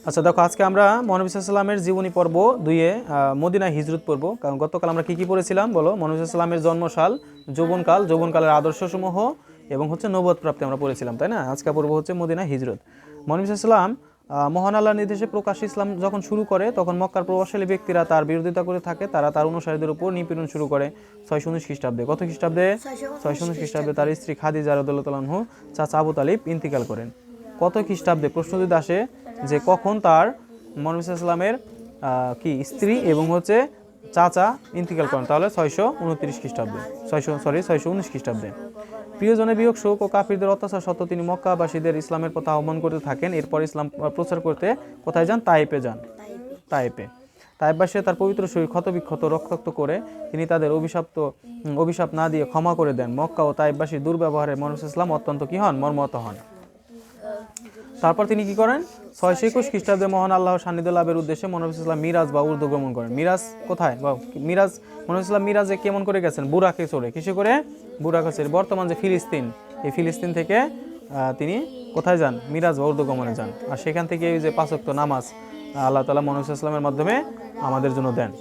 আচ্ছা দেখো, আজকে আমরা মহানবী সাল্লামের জীবনী পর্ব 2-এ মদিনায় হিজরত পড়ব। কারণ গতকাল আমরা কি পড়েছিলাম বলো? মহানবী সাল্লামের জন্মসাল, যৌবনকালের আদর্শসমূহ এবং হচ্ছে নবুয়ত প্রাপ্তি আমরা পড়েছিলাম, তাই না? আজকে পড়ব হচ্ছে মদিনায় হিজরত। মহানবী সাল্লাম মহান আল্লাহর নির্দেশে প্রকাশ্যে ইসলাম যখন শুরু করে, তখন মক্কার প্রভাবশালী ব্যক্তিরা তার বিরোধিতা করে থাকে। তারা তার অনুসারীদের উপর নিপীড়ন শুরু করে 619 খ্রিস্টাব্দে। কত খ্রিস্টাব্দে? 619 খ্রিস্টাব্দে তার স্ত্রী খাদিজা রাদিয়াল্লাহু আনহা চাচা আবু তালিব ইন্তিকাল করেন। কত খ্রিস্টাব্দে? প্রশ্ন যদি আসে যে কখন তার মহানবী সাল্লামের কি স্ত্রী এবং হচ্ছে চাচা ইন্তিকাল করেন, তাহলে 629 খ্রিস্টাব্দে, 619 খ্রিস্টাব্দে। প্রিয়জনের বিয়োগ, শোক ও কাফিরদের অত্যাচার সত্ত্বেও তিনি মক্কাবাসীদের ইসলামের পথে আহ্বান করতে থাকেন। এরপর ইসলাম প্রচার করতে কোথায় যান? তায়েফে। তায়েফবাসী তার পবিত্র শরীর ক্ষতবিক্ষত রক্তাক্ত করে তিনি তাদের অভিশাপ না দিয়ে ক্ষমা করে দেন। মক্কা ও তায়েফবাসীর দুর্ব্যবহারে মহানবী সাল্লাল্লাহু অত্যন্ত কি হন? মর্মাহত হন। তারপর তিনি কি করেন? 621 খ্রিস্টাব্দে মহান আল্লাহর সান্নিধ্য লাভের উদ্দেশ্যে মহানবী সাল্লাল্লাহু মিরাজ বা উর্দু গমন করেন। মিরাজ কোথায়? মিরাজ, মহানবী সাল্লাল্লাহু মিরাজে কেমন করে গেছেন? বুরাকে চড়ে। কিসে করে? বুরাকে চড়ে। বর্তমান যে ফিলিস্তিন, এই ফিলিস্তিন থেকে তিনি কোথায় যান? মিরাজ বা উর্দু গমনে যান। আর সেখান থেকে এই যে 5 ওয়াক্ত নামাজ আল্লাহ তাআলা মহানবী সাল্লাল্লাহু মাধ্যমে আমাদের জন্য দেন।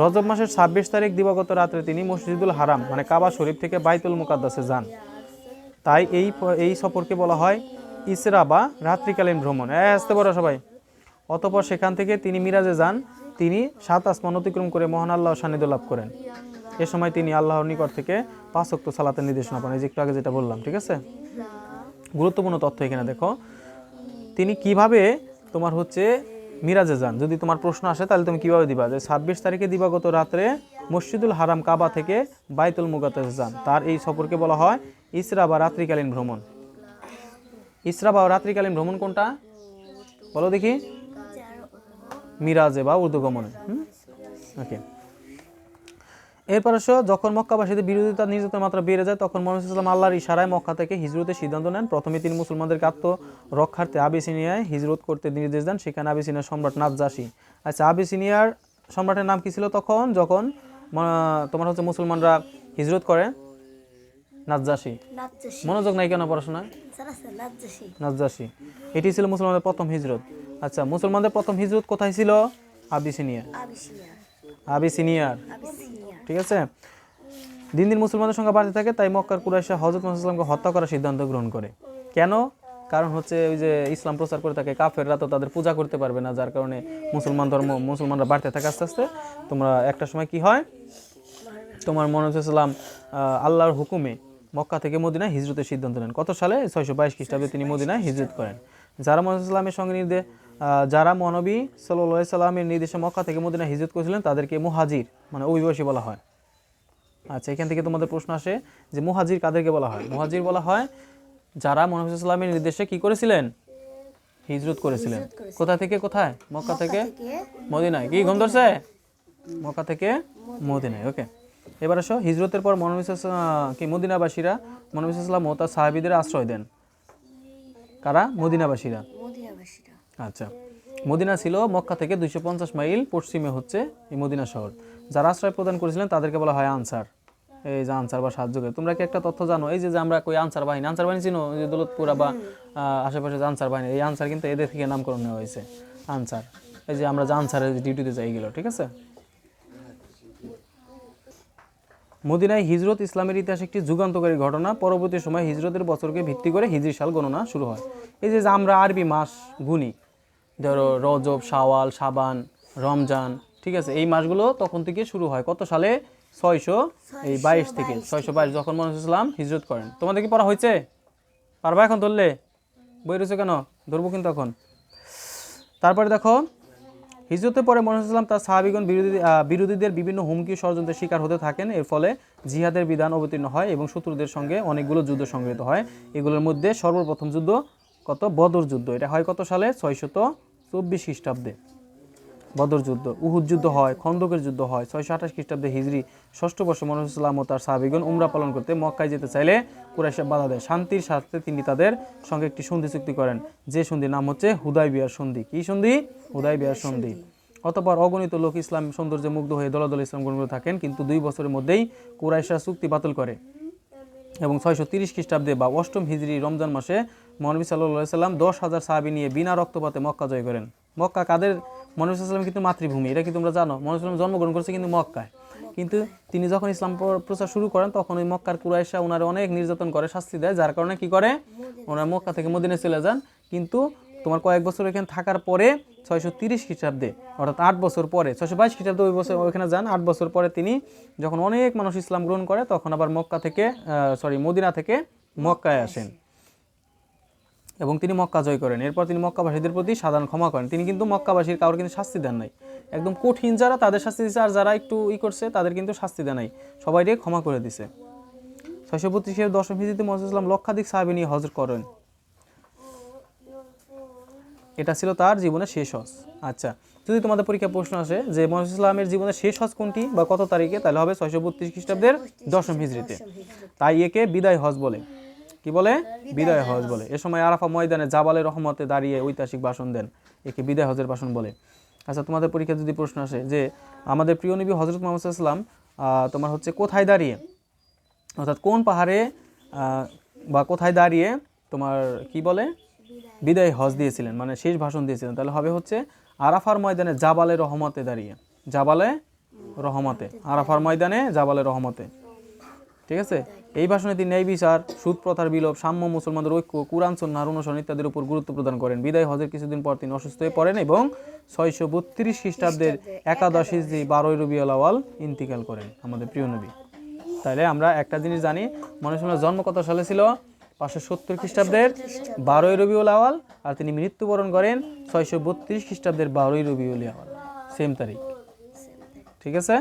রজব মাসের 26 তারিখ দিবাগত রাত্রে তিনি মসজিদুল হারাম মানে কাবা শরীফ থেকে বাইতুল মুকাদ্দাসে যান। তাই এই সফরকে বলা হয় ইসরা বা রাত্রিকালীন ভ্রমণ। আসতে পারো সবাই। অতঃপর সেখান থেকে তিনি মিরাজে যান। তিনি 7 আসমান অতিক্রম করে মহান আল্লাহর সান্নিধ্য লাভ করেন। এ সময় তিনি আল্লাহর নিকট থেকে 5 ওয়াক্ত সালাতের নির্দেশনা পান। এই যে একটু আগে যেটা বললাম, ঠিক আছে? গুরুত্বপূর্ণ তথ্য এখানে দেখো, তিনি কিভাবে তোমার হচ্ছে মিরাজে যান। যদি তোমার প্রশ্ন আসে তাহলে তুমি কিভাবে দিবা যে 26 তারিখে দিবাগত রাত্রে মসজিদুল হারাম কাবা থেকে বাইতুল মুকাদ্দাসে যান। তার এই সফরকে বলা হয় ইসরা বা রাত্রিকালীন ভ্রমণ। ইসরা বা রাত্রিকালীন ভ্রমণ কোনটা বলো দেখি? মিরাজে বা উর্দু গমনে। ওকে। এরপর যখন মক্কাবাসীদের বিরোধিতা নির্যাতনের মাত্রা বেড়ে যায়, তখন মহানবী সাল্লাল্লাহু আলাইহি ওয়াসাল্লাম আল্লাহর ইশারায় মক্কা থেকে হিজরতের সিদ্ধান্ত নেন। প্রথমে তিনি মুসলমানদেরকে আত্মরক্ষার্থে আবিসিনিয়ায় হিজরত করতে নির্দেশ দেন। সেখানে আবিসিনিয়ার সম্রাট নাজ্জাশী। আচ্ছা, আবিসিনিয়ার সম্রাটের নাম কি ছিল তখন যখন তোমার হচ্ছে মুসলমানরা হিজরত করে? নাজ্জাশী। মনোযোগ নাই কেন পড়াশোনায়? নাজ্জাশী। এটি ছিল মুসলমানদের প্রথম হিজরত। আচ্ছা, মুসলমানদের প্রথম হিজরত কোথায় ছিল? আবিসিনিয়ার। ঠিক আছে। দিন দিন মুসলমানদের সংখ্যা বাড়তে থাকে। তাই মক্কার কুরাইশরা হযরত মুহাম্মদ সাল্লাল্লাহু আলাইহি ওয়াসাল্লামকে হত্যা করার সিদ্ধান্ত গ্রহণ করে। কেন? কারণ হচ্ছে ওই যে ইসলাম প্রচার করে থাকে, কাফেররা তো তাদের পূজা করতে পারবে না, যার কারণে মুসলমানরা বাড়তে থাকে আস্তে আস্তে। তোমরা একটা সময় কি হয়, তোমার মহানবী সাল্লাল্লাহু আলাইহি ওয়াসাল্লাম আল্লাহর হুকুমে মক্কা থেকে মদিনায় হিজরতের সিদ্ধান্ত নেন। কত সালে? 622 খ্রিস্টাব্দে তিনি মদিনায় হিজরত করেন। যারা মহানবী সাল্লাল্লাহু আলাইহি ওয়াসাল্লামের নির্দেশে মক্কা থেকে মদিনায় হিজরত করেছিলেন তাদেরকে মুহাজির মানে অভিবাসী বলা হয়। আচ্ছা, এখান থেকে তোমাদের প্রশ্ন আসে যে মুহাজির কাদেরকে বলা হয়? মুহাজির বলা হয় যারা মহানবী সাল্লাল্লাহু আলাইহি ওয়াসাল্লামের নির্দেশে কি করেছিলেন? হিজরত করেছিলেন। কোথা থেকে কোথায়? মক্কা থেকে মদিনায়। কি ঘুম ধরছে? মক্কা থেকে মদিনায়। ওকে। এবার আসো, হিজরতের পর মহানবী কি মদিনাবাসীরা মহানবী সাল্লাল্লাহু ও তার সাহাবীদের আশ্রয় দেন। কারা? মদিনাবাসীরা। আচ্ছা, মদিনা ছিল মক্কা থেকে 250 মাইল পশ্চিমে হচ্ছে এই মদিনা শহর। যারা আশ্রয় প্রদান করেছিলেন তাদেরকে বলা হয় আনসার। এই যে আনসার বা সাহায্যকারী। তোমরা কি একটা তথ্য জানো? এই যে আমরা কই আনসার বাহিনী চিনো? এই যে দৌলতপুরা বা আশেপাশে যে আনসার বাহিনী, এই আনসার কিন্তু এদের থেকে নামকরণ নেওয়া হয়েছে। আনসার, এই যে আমরা যে আনসারের ডিউটিতে যাই এগুলো, ঠিক আছে? মদিনায় হিজরত ইসলামের ইতিহাসে একটি যুগান্তকারী ঘটনা। পরবর্তী সময় হিজরতের বছরকে ভিত্তি করে হিজরি সাল গণনা শুরু হয়। এই যে আমরা আরবি মাস গুনি, ধরো রজব, শাওয়াল, শাবান, রমজান, ঠিক আছে, এই মাসগুলো তখন থেকে শুরু হয়। কত সালে? 622 থেকে 622 যখন মহানবী সাল্লাল্লাহু আলাইহি ওয়াসাল্লাম হিজরত করেন। তোমাদের কি পড়া হয়েছে? পারবা এখন? ধরলে বই রয়েছে কেন? ধরবো কিন্তু এখন। তারপরে দেখো, হিজরতের পরে মহানবী সাল্লাল্লাহু আলাইহি ওয়াসাল্লাম তার সাহাবীগণ বিরোধীদের বিভিন্ন হুমকি ষড়যন্ত্রের শিকার হতে থাকেন। এর ফলে জিহাদের বিধান অবতীর্ণ হয় এবং শত্রুদের সঙ্গে অনেকগুলো যুদ্ধ সংঘটিত হয়। এগুলোর মধ্যে সর্বপ্রথম যুদ্ধ বদর যুদ্ধ। এটা হয় কত সালে? 624 খ্রিস্টাব্দে বদর যুদ্ধ। উহুদ যুদ্ধ হয়, খন্দকের যুদ্ধ হয় 628 খ্রিস্টাব্দে হিজরি 6ষ্ঠ বর্ষে মহানবী সাল্লাল্লাহু আলাইহি ওয়াসাল্লাম ও তার সাহাবীগণ উমরা পালন করতে মক্কায় যেতে চাইলে কুরাইশরা বাধা দেয়। শান্তির স্বার্থে তিনি তাদের সঙ্গে একটি সন্ধি চুক্তি করেন, যে সন্ধির নাম হচ্ছে হুদায়বিয়ার সন্ধি। কি সন্ধি? হুদায়বিয়ার সন্ধি। অতঃপর অগণিত লোক ইসলাম সৌন্দর্যে মুগ্ধ হয়ে দলে ইসলাম গ্রহণ করে থাকেন। কিন্তু 2 বছরের মধ্যেই কুরাইশরা চুক্তি বাতিল করে এবং 630 খ্রিস্টাব্দে বা 8ম হিজরি রমজান মাসে মহানবী সাল্লাল্লাহু আলাইহি ওয়াসাল্লাম 10,000 সাহাবী নিয়ে বিনা রক্তপাতে মক্কা জয় করেন। মক্কা কাদের, মহানবী সাল্লাল্লাহু আলাইহি ওয়াসাল্লাম কিন্তু মাতৃভূমি, এটা কি তোমরা জানো? মহানবী সাল্লাল্লাহু আলাইহি ওয়াসাল্লাম জন্মগ্রহণ করেছে কিন্তু মক্কায়, কিন্তু তিনি যখন ইসলাম প্রচার শুরু করেন তখন ওই মক্কার কুরাইশরা ওনার অনেক নির্যাতন করে, শাস্তি দেয়, যার কারণে কি করে ওনারা মক্কা থেকে মদিনায় চলে যান। কিন্তু তোমার কয়েক বছর এখানে থাকার পরে 630 খ্রিস্টাব্দে, অর্থাৎ 8 বছর পরে, 622 খ্রিস্টাব্দে ওই বছর ওইখানে যান, 8 বছর পরে তিনি যখন অনেক মানুষ ইসলাম গ্রহণ করে তখন আবার মদিনা থেকে মক্কায় আসেন এবং তিনি মক্কা জয় করেন। এরপর তিনি মক্কাবাসীদের প্রতি সাধারণ ক্ষমা করেন। তিনি কিন্তু মক্কাবাসীর কাউকে কিন্তু শাস্তি দেন নাই, একদম কঠিন যারা তাদের শাস্তি দিচ্ছে, আর যারা একটু করছে তাদের কিন্তু শাস্তি দেন নাই, সবাইকে ক্ষমা করে দিছে। 632 দশম হিজরিতে মুহাম্মদ সাল্লাল্লাহু আলাইহি ওয়াসাল্লাম লক্ষাধিক সাহাবী নিয়ে হজ করেন। এটা ছিল তার জীবনের শেষ হজ। আচ্ছা, যদি তোমাদের পরীক্ষা প্রশ্ন আসে যে মুহাম্মদ সাল্লামের জীবনের শেষ হজ কোনটি বা কত তারিখে, তাহলে হবে 632 খ্রিস্টাব্দের দশম হিজরিতে। তাই একে বিদায় হজ বলে। কি বলে? বিদায় হজ বলে। এ সময় আরাফা ময়দানে জাবালে রহমতে দাঁড়িয়ে ঐতিহাসিক ভাষণ দেন, একে বিদায় হজের ভাষণ বলে। আচ্ছা, তোমাদের পরীক্ষা যদি প্রশ্ন আসে যে আমাদের প্রিয় নবী হযরত মুহাম্মদ সাল্লাল্লাহু আলাইহি ওয়াসাল্লাম তোমার হচ্ছে কোথায় দাঁড়িয়ে, অর্থাৎ কোন পাহাড়ে বা কোথায় দাঁড়িয়ে তোমার কি বলে বিদায় হজ দিয়েছিলেন, মানে শেষ ভাষণ দিয়েছিলেন, তাহলে হবে হচ্ছে আরাফার ময়দানে জাবালে রহমতে দাঁড়িয়ে, জাবালে রহমতে, আরাফার ময়দানে জাবালে রহমতে। ঠিক আছে, এই ভাষণে তিনি ন্যায় বিচার, সুদ প্রথার বিলোপ, সাম্য, মুসলমানদের ঐক্য, কুরআন সুন্নাহর অনুসরণ ইত্যাদির উপর গুরুত্ব প্রদান করেন। বিদায় হজের কিছুদিন পর তিনি অসুস্থ হয়ে পড়েন এবং 632 খ্রিস্টাব্দের 11 হিজরি 12 রবিউল আউয়াল ইন্তিকাল করেন আমাদের প্রিয় নবী। তাহলে আমরা একটা জিনিস জানি, মহানবী সাল্লাল্লাহু আলাইহি ওয়াসাল্লামের জন্ম কত সালে ছিল? 570 খ্রিস্টাব্দের 12 রবিউল আউয়াল, আর তিনি মৃত্যুবরণ করেন 632 খ্রিস্টাব্দের 12 রবিউল আউয়াল, সেম তারিখ। ঠিক আছে।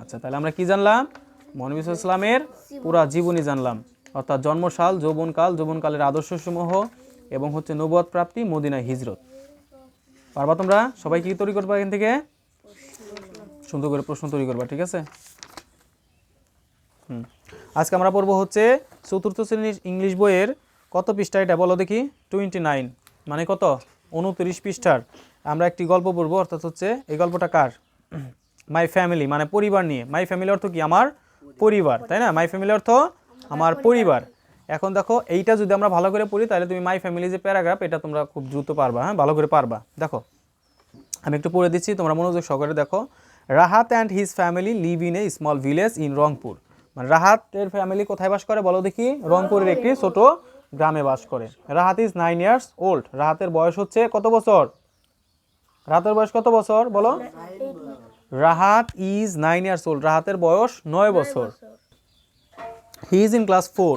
আচ্ছা, তাহলে আমরা কি জানলাম? মহানবী সাল্লাল্লাহু আলাইহি ওয়াসাল্লামের পুরা জীবনী জানলাম, অর্থাৎ জন্মসাল, যৌবনকাল, যৌবনকালের আদর্শসমূহ এবং হচ্ছে নবুয়ত প্রাপ্তি, মদিনায় হিজরত। পারবা তোমরা? সবাই কি তৈরি করবা এখান থেকে? সুন্দর করে প্রশ্ন তৈরি করবা, ঠিক আছে? আজকে আমরা পড়ব হচ্ছে 4th শ্রেণীর ইংলিশ বইয়ের কত পৃষ্ঠা এটা বলো দেখি? 29, মানে কত? 29 পৃষ্ঠার আমরা একটি গল্প পড়ব, অর্থাৎ হচ্ছে এই গল্পটা কার? মাই ফ্যামিলি, মানে পরিবার নিয়ে। মাই ফ্যামিলি অর্থ কি? আমার পরিবার, তাই না? মাই ফ্যামিলি অর্থ আমার পরিবার। এখন দেখো এইটা যদি আমরা ভালো করে পড়ি তাহলে তুমি মাই ফ্যামিলি যে প্যারাগ্রাফ, এটা তোমরা খুব দ্রুত পারবা, হ্যাঁ, ভালো করে পারবা। দেখো আমি একটু পড়ে দিচ্ছি, তোমরা মনোযোগ সহকারে দেখো। Rahat and his family live in a small village in Rangpur. মানে রাহাতের ফ্যামিলি কোথায় বাস করে বলো দেখি? রংপুরের একটি ছোট গ্রামে বাস করে। Rahat is 9 years old। রাহাতের বয়স হচ্ছে কত বছর? রাহাতের বয়স কত বছর বলো? Rahat is 9 years old। রাহাতের বয়স 9 বছর। He is in class 4।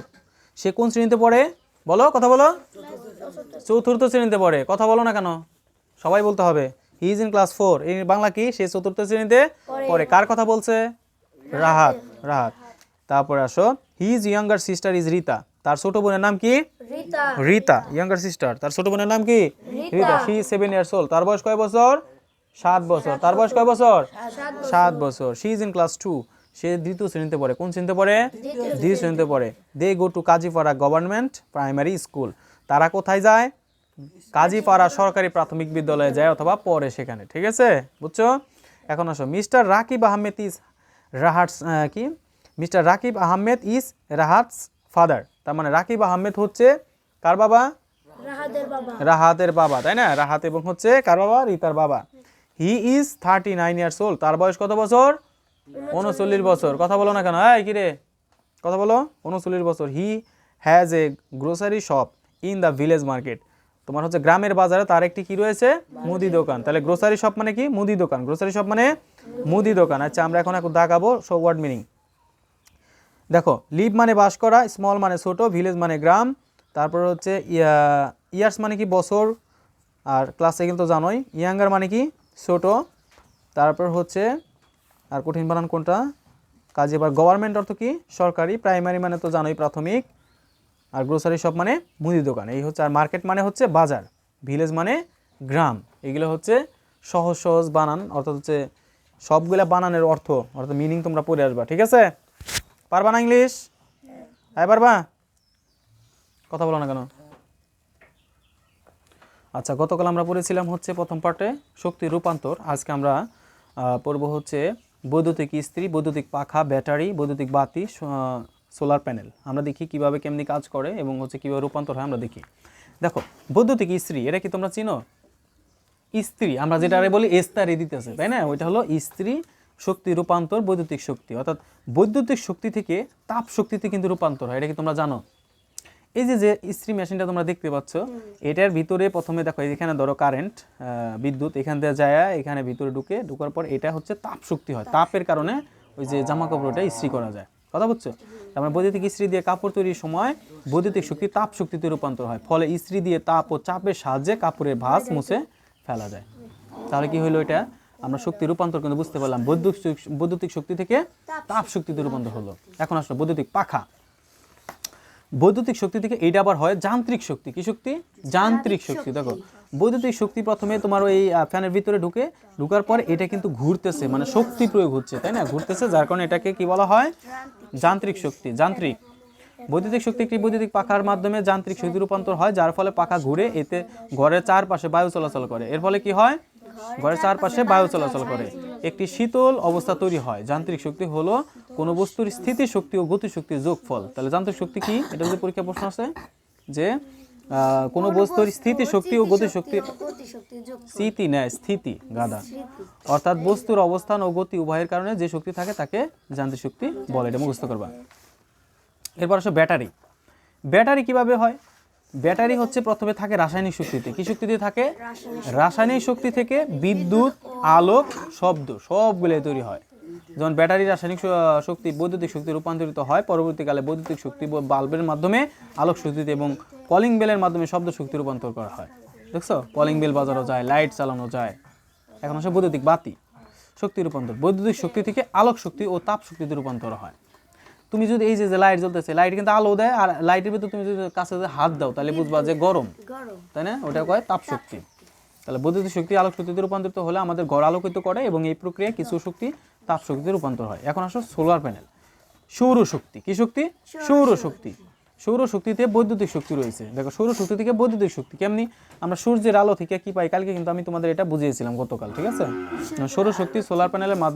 সে কোন শ্রেণীতে পড়ে বলো? কথা বলো। 4th শ্রেণীতে পড়ে। কথা বলো না কেন? সবাই বলতে হবে। He is in class 4। এই বাংলা কি? সে 4th শ্রেণীতে পড়ে। কার কথা বলছে? রাহাত। রাহাত। তারপরে আসো, his younger sister is Rita. তার ছোট বোনের নাম কি? রিতা। ইয়াঙ্গার সিস্টার, তার ছোট বোনের নাম কি? Rita. She is 7 years old। তার বয়স কয় বছর? 7 বছর। তার বয়স কয় বছর? 7 বছর। She is in class 2। সে 2য় শ্রেণীতে পড়ে। কোন শ্রেণীতে পড়ে? 2য় শ্রেণীতে পড়ে। They go to Kazipara government primary school. তারা কোথায় যায়? কাজীপাড়া সরকারি প্রাথমিক বিদ্যালয়ে যায় অথবা পড়ে সেখানে। ঠিক আছে, বুঝছো? এখন আসো, মিস্টার রাকিব আহমেদ ইজ রাহাতস কি? Mister Rakib Ahmed is Rahat's father. তার মানে রাকিব আহমেদ হচ্ছে কার বাবা? রাহাতের বাবা, তাই না? রাহাত এবং হচ্ছে কার বাবা? রিতার বাবা। He is 39 years old। তার বয়স কত বছর? 39 বছর। কথা বলো না কেন? এই কি রে, কথা বলো। 39 বছর। He has a grocery shop in the village market. তোমার হচ্ছে গ্রামের বাজারে তার একটি কি রয়েছে? মুদি দোকান। তাহলে গ্রোসারি শপ মানে কি? মুদি দোকান। গ্রোসারি শপ মানে মুদি দোকান। আচ্ছা, আমরা এখন দেখাবো সব ওয়ার্ড মিনিং। দেখো, লিভ মানে বাস করা, স্মল মানে ছোট, ভিলেজ মানে গ্রাম, তারপর হচ্ছে ইয়ার্স মানে কি? বছর, আর ক্লাস সাইকেল তো জানোই। ইয়াঙ্গার মানে কি? ছোট, তারপর হচ্ছে আর কঠিন বানান কোনটা? কাজে। এবার গভর্নমেন্ট অর্থ কি? সরকারি। প্রাইমারি মানে তো জানোই প্রাথমিক, আর গ্রোসারি শপ মানে মুদি দোকান। এই হচ্ছে, আর মার্কেট মানে হচ্ছে বাজার, ভিলেজ মানে গ্রাম। এগুলো হচ্ছে সহজ সহজ বানান, অর্থাৎ হচ্ছে সবগুলা বানানের অর্থ অর্থাৎ মিনিং তোমরা পড়ে আসবা। ঠিক আছে? পারবা না ইংলিশ? হ্যাঁ পারবা? কথা বলো না কেন? আচ্ছা, গতকাল আমরা পড়েছিলাম হচ্ছে প্রথম পার্টে শক্তির রূপান্তর। আজকে আমরা পড়ব হচ্ছে বৈদ্যুতিক ইস্ত্রি, বৈদ্যুতিক পাখা, ব্যাটারি, বৈদ্যুতিক বাতি, সোলার প্যানেল। আমরা দেখি কিভাবে কেমনি কাজ করে এবং হচ্ছে কীভাবে রূপান্তর হয় আমরা দেখি। দেখো, বৈদ্যুতিক ইস্ত্রি, এটা কি তোমরা চিনো? ইস্ত্রি, আমরা যেটা বলি এস্তারে দিতেছে, তাই না? ওইটা হলো ইস্ত্রি শক্তি রূপান্তর বৈদ্যুতিক শক্তি, অর্থাৎ বৈদ্যুতিক শক্তি থেকে তাপ শক্তিতে কিন্তু রূপান্তর হয়। এটা কি তোমরা জানো? এই যে যে ইস্ত্রি মেশিনটা তোমরা দেখতে পাচ্ছ, এটার ভিতরে প্রথমে দেখো এখানে ধরো কারেন্ট, বিদ্যুৎ এখান থেকে যায় এখানে ভিতরে ঢুকার পর এটা হচ্ছে তাপ শক্তি হয়, তাপের কারণে ওই যে জামা কাপড়টা ইস্ত্রি করা যায়। কথা বুঝছো? তারপরে বৈদ্যুতিক ইস্ত্রি দিয়ে কাপড় তৈরির সময় বৈদ্যুতিক শক্তি তাপ শক্তিতে রূপান্তর হয়, ফলে ইস্ত্রি দিয়ে তাপ ও চাপের সাহায্যে কাপড়ের ভাঁজ মুছে ফেলা যায়। তাহলে কি হলো? এটা আমরা শক্তি রূপান্তর কিন্তু বুঝতে পারলাম, বৈদ্যুতিক শক্তি থেকে তাপ শক্তিতে রূপান্তর হলো। এখন আসলে বৈদ্যুতিক পাখা, বৈদ্যুতিক শক্তি থেকে এইটা আবার হয় যান্ত্রিক শক্তি। কি শক্তি? যান্ত্রিক শক্তি। দেখো বৈদ্যুতিক শক্তি প্রথমে তোমার ওই ফ্যানের ভিতরে ঢুকার পর এটা কিন্তু ঘুরতেছে, মানে শক্তি প্রয়োগ হচ্ছে, তাই না? ঘুরতেছে, যার কারণে এটাকে কি বলা হয়? যান্ত্রিক শক্তি। যান্ত্রিক বৈদ্যুতিক শক্তি একটি বৈদ্যুতিক পাখার মাধ্যমে যান্ত্রিক শক্তি রূপান্তর হয়, যার ফলে পাখা ঘুরে এতে ঘরের চারপাশে বায়ু চলাচল করে। এর ফলে কি হয়? ঘরের চারপাশে বায়ু চলাচল করে, একটি শীতল অবস্থা তৈরি হয়। যান্ত্রিক শক্তি হলো কোনো বস্তুর স্থিতি শক্তি ও গতি শক্তির যোগফল। তাহলে যান্ত্রিক শক্তি কি? এটা যদি পরীক্ষা প্রশ্ন আছে যে কোনো বস্তুর স্থিতি শক্তি ও গতি শক্তির স্থিতি নেয়, স্থিতি গাদা, অর্থাৎ বস্তুর অবস্থান ও গতি উভয়ের কারণে যে শক্তি থাকে তাকে যান্ত্রিক শক্তি বলে। এটা মুখস্থ করবা। এরপর আসো ব্যাটারি। ব্যাটারি কিভাবে হয়? ব্যাটারি হচ্ছে প্রথমে থাকে রাসায়নিক শক্তিতে। কি শক্তিতে থাকে? রাসায়নিক শক্তি থেকে বিদ্যুৎ, আলোক, শব্দ সবগুলো তৈরি হয়। যেমন ব্যাটারি রাসায়নিক শক্তি বৈদ্যুতিক শক্তি রূপান্তরিত হয়, পরবর্তীকালে বৈদ্যুতিক শক্তি বাল্বের মাধ্যমে আলোক শক্তিতে এবং কলিং বেলের মাধ্যমে শব্দ শক্তি রূপান্তর করা হয়। দেখছো, কলিং বেল বাজানো যায়, লাইট চালানো যায়। এখন আসলে বৈদ্যুতিক বাতি শক্তি রূপান্তর, বৈদ্যুতিক শক্তি থেকে আলোক শক্তি ও তাপ শক্তিতে রূপান্তর হয়। তুমি যদি এই যে লাইট জ্বলতেছে, লাইট কিন্তু আলো দেয়, আর লাইটের ভিতরে তুমি যদি কাছে হাত দাও তাহলে বুঝবা যে গরম, তাই না? ওটা কয় তাপ শক্তি। তাহলে বৈদ্যুতিক শক্তি আলোক শক্তিতে রূপান্তরিত হলে আমাদের ঘর আলোকিত করে এবং এই প্রক্রিয়ায় কিছু শক্তি তাপ শক্তিতে রূপান্তর হয়। এখন আসো সোলার প্যানেল। সৌরশক্তি। কি শক্তি? সৌরশক্তি। সৌরশক্তিতে বৈদ্যুতিক শক্তি রয়েছে। দেখো সৌরশক্তি থেকে বৈদ্যুতিক শক্তি কেমনি? আমরা সূর্যের আলো থেকে কি পাই? কালকে কিন্তু আমি তোমাদের এটা বুঝিয়েছিলাম গতকাল, ঠিক আছে? সৌরশক্তি সোলার প্যানেলের মাধ্যমে